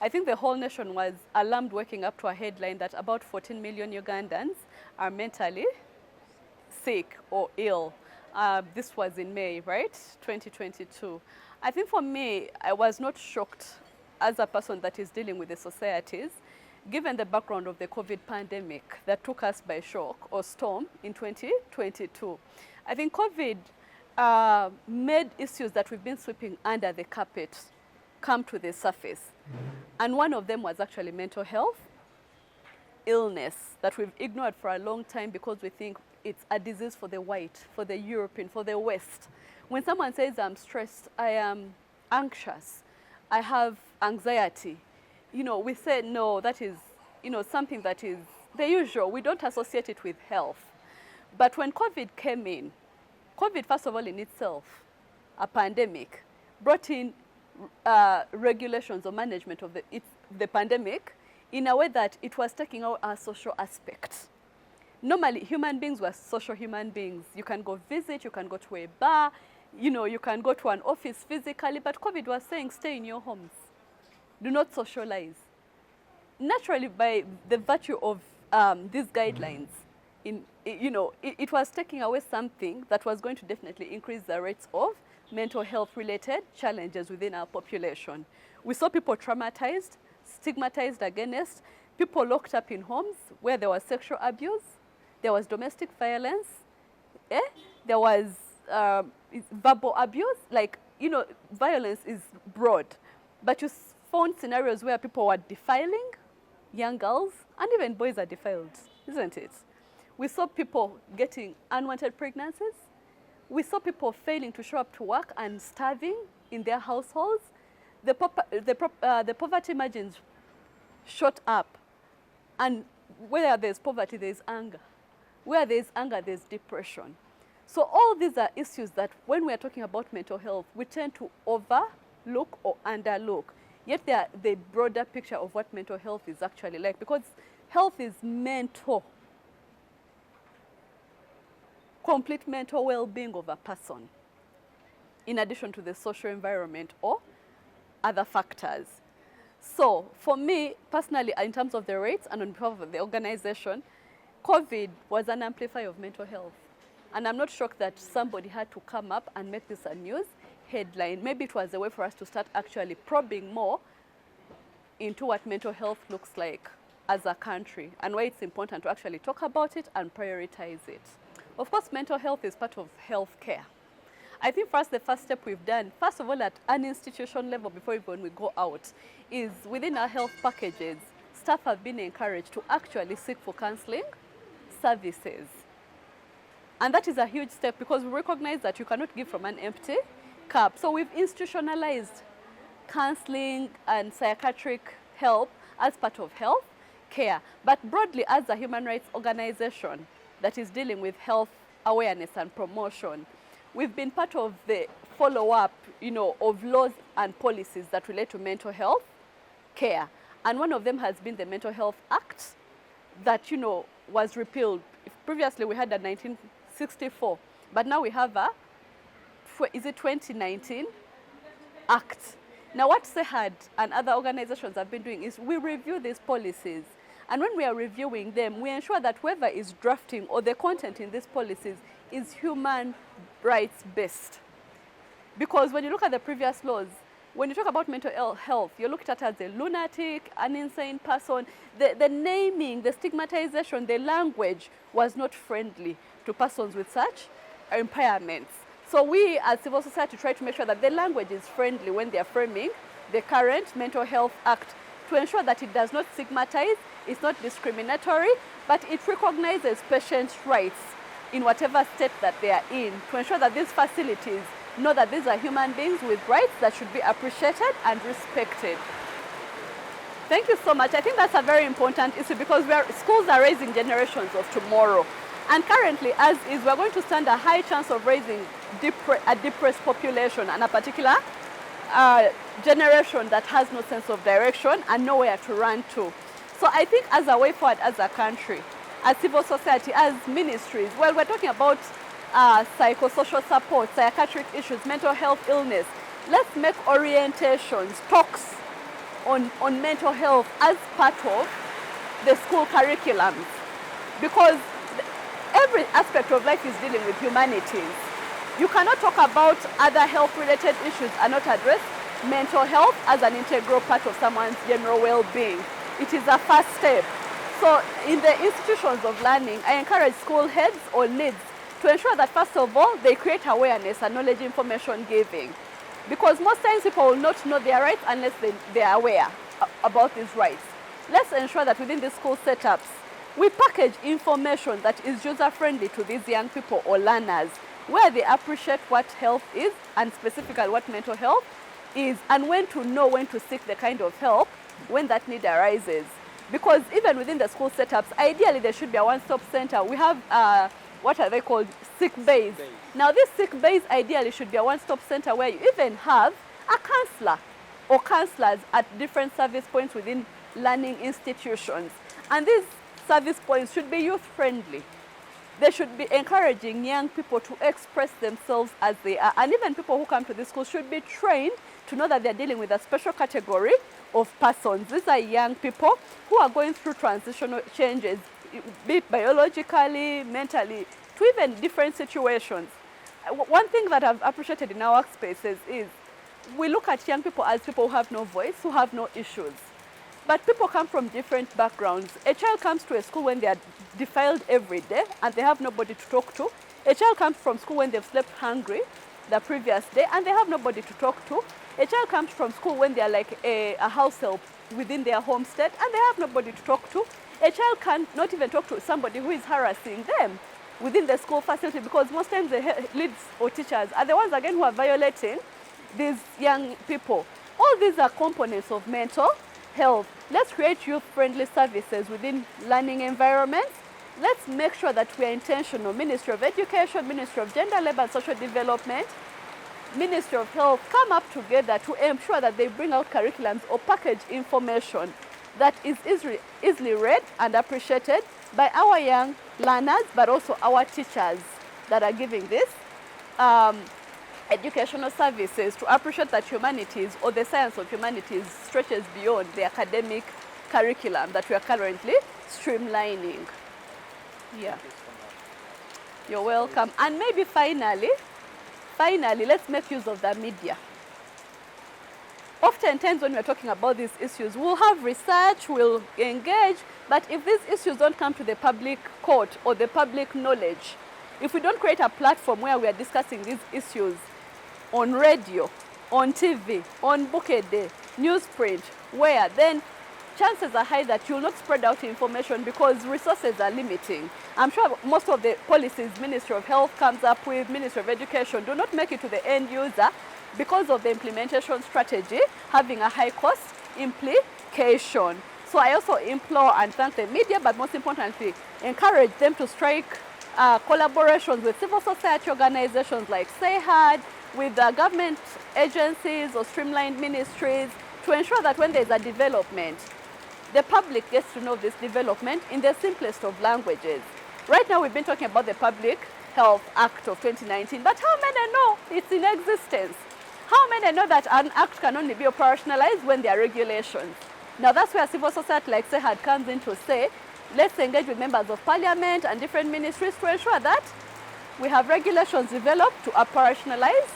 I think the whole nation was alarmed waking up to a headline that about 14 million Ugandans are mentally sick or ill. This was in May, right? 2022. I think for me, I was not shocked as a person that is dealing with the societies, given the background of the COVID pandemic that took us by shock or storm in 2022. I think COVID made issues that we've been sweeping under the carpet come to the surface. And one of them was actually mental health, illness that we've ignored for a long time because we think it's a disease for the white, for the European, for the West. When someone says, I'm stressed, I am anxious, I have anxiety, you know, we say, no, that is, you know, something that is the usual. We don't associate it with health. But when COVID came in, COVID, first of all, in itself, a pandemic, brought in regulations or management of the pandemic in a way that it was taking out our social aspect. Normally, human beings were social human beings. You can go visit, you can go to a bar, you know, you can go to an office physically, but COVID was saying stay in your homes. Do not socialize. Naturally, by the virtue of these guidelines, it was taking away something that was going to definitely increase the rates of mental health related challenges within our population. We saw people traumatized, stigmatized against, people locked up in homes where there was sexual abuse, there was domestic violence, there was verbal abuse. Like, you know, violence is broad, but you found scenarios where people were defiling young girls, and even boys are defiled, isn't it? We saw people getting unwanted pregnancies. We saw people failing to show up to work and starving in their households. The poverty margins shot up. And where there's poverty, there's anger. Where there's anger, there's depression. So all these are issues that when we are talking about mental health, we tend to overlook or underlook. Yet they are the broader picture of what mental health is actually like, because health is mental. Complete mental well-being of a person, in addition to the social environment or other factors. So for me, personally, in terms of the rates and on behalf of the organization, COVID was an amplifier of mental health. And I'm not shocked that somebody had to come up and make this a news headline. Maybe it was a way for us to start actually probing more into what mental health looks like as a country and why it's important to actually talk about it and prioritize it. Of course, mental health is part of healthcare. I think for us, the first step we've done, first of all, at an institution level, before even we go out, is within our health packages, staff have been encouraged to actually seek for counseling services. And that is a huge step because we recognize that you cannot give from an empty cup. So we've institutionalized counseling and psychiatric help as part of health care. But broadly, as a human rights organization that is dealing with health awareness and promotion, we've been part of the follow-up, you know, of laws and policies that relate to mental health care. And one of them has been the Mental Health Act that, you know, was repealed. Previously, we had a 1964, but now we have a, is it 2019 Act. Now, what SEHAD and other organizations have been doing is we review these policies. And when we are reviewing them, we ensure that whoever is drafting or the content in these policies is human rights based. Because when you look at the previous laws, when you talk about mental health, you're looked at as a lunatic, an insane person. The naming, the stigmatization, the language was not friendly to persons with such impairments. So we as civil society try to make sure that the language is friendly when they are framing the current Mental Health Act to ensure that it does not stigmatize, it's not discriminatory, but it recognizes patients' rights in whatever state that they are in, to ensure that these facilities know that these are human beings with rights that should be appreciated and respected. Thank you so much. I think that's a very important issue because schools are raising generations of tomorrow. And currently, as is, we're going to stand a high chance of raising a depressed population and a particular generation that has no sense of direction and nowhere to run to. So I think as a way forward as a country, as civil society, as ministries, well, we're talking about psychosocial support, psychiatric issues, mental health illness. Let's make orientations, talks on mental health as part of the school curriculums, because every aspect of life is dealing with humanities. You cannot talk about other health-related issues and not address mental health as an integral part of someone's general well-being. It is a first step. So in the institutions of learning, I encourage school heads or leads to ensure that, first of all, they create awareness and knowledge information giving. Because most times people will not know their rights unless they are aware about these rights. Let's ensure that within the school setups, we package information that is user-friendly to these young people or learners, where they appreciate what health is and specifically what mental health is, and when to know when to seek the kind of help when that need arises. Because even within the school setups, ideally there should be a one-stop center. We have what are they called? Sick bays. Now this sick bays ideally should be a one-stop center where you even have a counselor or counselors at different service points within learning institutions. And these service points should be youth-friendly. They should be encouraging young people to express themselves as they are. And even people who come to this school should be trained to know that they're dealing with a special category of persons. These are young people who are going through transitional changes, be it biologically, mentally, to even different situations. One thing that I've appreciated in our workspaces is we look at young people as people who have no voice, who have no issues. But people come from different backgrounds. A child comes to a school when they are defiled every day and they have nobody to talk to. A child comes from school when they've slept hungry the previous day and they have nobody to talk to. A child comes from school when they are like a house help within their homestead and they have nobody to talk to. A child can not even talk to somebody who is harassing them within the school facility, because most times the leads or teachers are the ones again who are violating these young people. All these are components of mental health. Let's create youth-friendly services within learning environments. Let's make sure that we are intentional. Ministry of Education, Ministry of Gender, Labour and Social Development, Ministry of Health come up together to ensure that they bring out curriculums or package information that is easily read and appreciated by our young learners, but also our teachers that are giving this educational services, to appreciate that humanities or the science of humanities stretches beyond the academic curriculum that we are currently streamlining. Yeah. You're welcome. And maybe finally, let's make use of the media. Oftentimes when we're talking about these issues, we'll have research, we'll engage, but if these issues don't come to the public court or the public knowledge, if we don't create a platform where we are discussing these issues on radio, on TV, on book a day, newsprint, where then chances are high that you'll not spread out information because resources are limiting. I'm sure most of the policies Ministry of Health comes up with, Ministry of Education, do not make it to the end user because of the implementation strategy having a high cost implication. So I also implore and thank the media, but most importantly, encourage them to strike collaborations with civil society organizations like SEHAD, with government agencies or streamlined ministries, to ensure that when there's a development, the public gets to know this development in the simplest of languages. Right now we've been talking about the Public Health Act of 2019, but how many know it's in existence? How many know that an act can only be operationalized when there are regulations? Now that's where civil society like SEHAD comes in to say, let's engage with members of parliament and different ministries to ensure that we have regulations developed to operationalize